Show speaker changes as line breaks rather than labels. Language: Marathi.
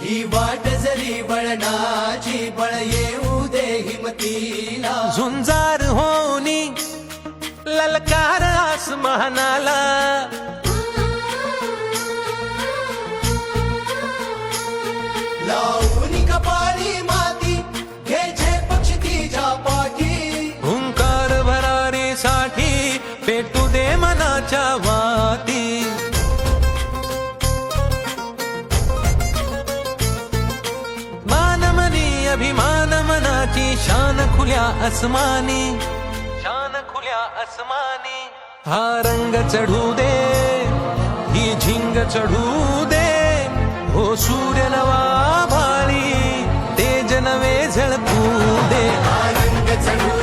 ही वाट जरी वळणाची बळ येऊ दे हिमतीला
झुंजार होनी ललकार आसमानाला
लावून कपाळी माती घे झेप क्षितिजा पाठी
हुंकार भरारीसाठी पेटू दे मनाच्या वाती मानमनी अभिमान मनाची शान खुल्या आसमानी शान खुल्या आसमानी हा रंग चढू दे ही झिंग चढू दे हो सूर्य नवा भाळी तेज नवे झळकू दे
रंग चढू